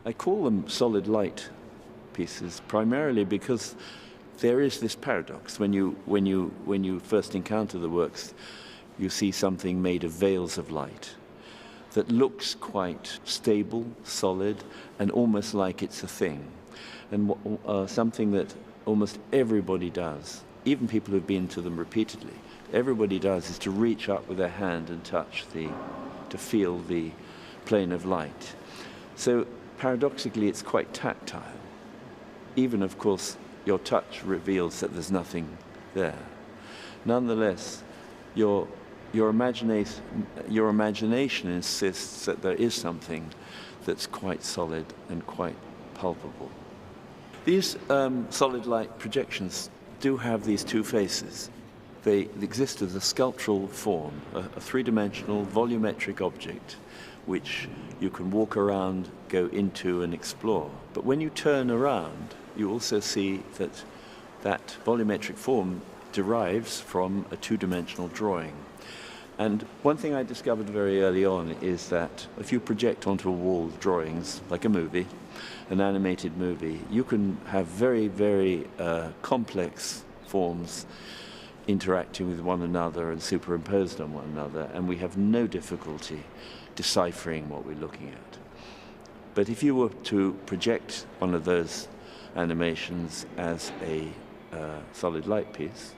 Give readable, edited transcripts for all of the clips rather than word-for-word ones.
I call them solid light pieces primarily because there is this paradox. When you first encounter the works, you see something made of veils of light that looks quite stable, solid, and almost like it's a thing. And something that almost everybody does, even people who've been to them repeatedly, everybody does is to reach up with their hand and to feel the plane of light. So paradoxically, it's quite tactile. Even, of course, your touch reveals that there's nothing there. Nonetheless, your imagination insists that there is something that's quite solid and quite palpable. These solid light projections do have these two faces. They exist as a sculptural form, a three-dimensional volumetric object which you can walk around, go into and explore. But when you turn around, you also see that that volumetric form derives from a two-dimensional drawing. And one thing I discovered very early on is that if you project onto a wall drawings, like a movie, an animated movie, you can have very, very complex forms interacting with one another and superimposed on one another, and we have no difficulty deciphering what we're looking at. But if you were to project one of those animations as a solid light piece,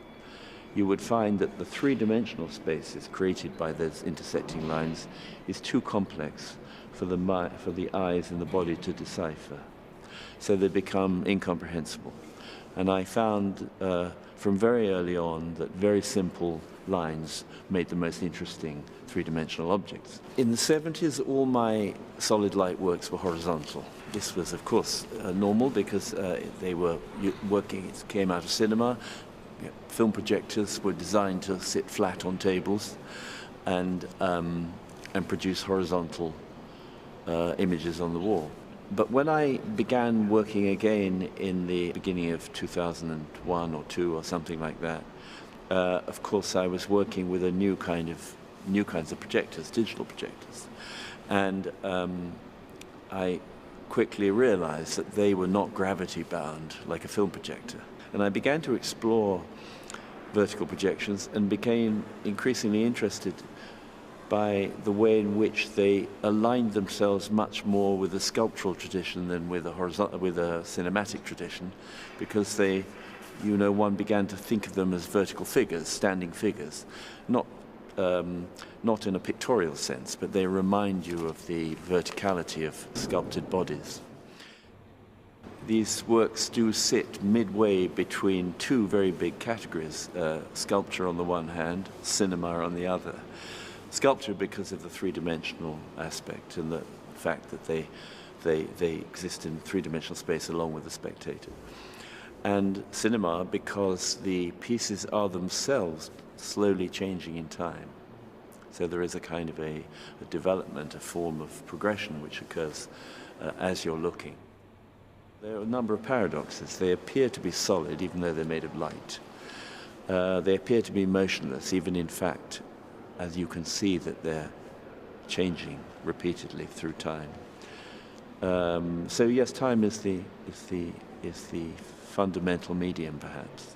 you would find that the three-dimensional spaces created by those intersecting lines is too complex for the eyes and the body to decipher. So they become incomprehensible. And I found from very early on that very simple lines made the most interesting three-dimensional objects. In the 70s, all my solid light works were horizontal. This was, of course, normal because they were working, it came out of cinema. Film projectors were designed to sit flat on tables and produce horizontal images on the wall. But when I began working again in the beginning of 2001 or 2 or something like that, of course I was working with new kinds of projectors, digital projectors, and I quickly realized that they were not gravity bound like a film projector. And I began to explore vertical projections and became increasingly interested by the way in which they aligned themselves much more with a sculptural tradition than with a cinematic tradition, because one began to think of them as vertical figures, standing figures, not in a pictorial sense, but they remind you of the verticality of sculpted bodies. These works do sit midway between two very big categories, sculpture on the one hand, cinema on the other. Sculpture because of the three-dimensional aspect and the fact that they exist in three-dimensional space along with the spectator. And cinema because the pieces are themselves slowly changing in time. So there is a kind of a development, a form of progression which occurs as you're looking. There are a number of paradoxes. They appear to be solid even though they're made of light. They appear to be motionless, even in fact, as you can see that they're changing repeatedly through time. So yes, time is the fundamental medium, perhaps.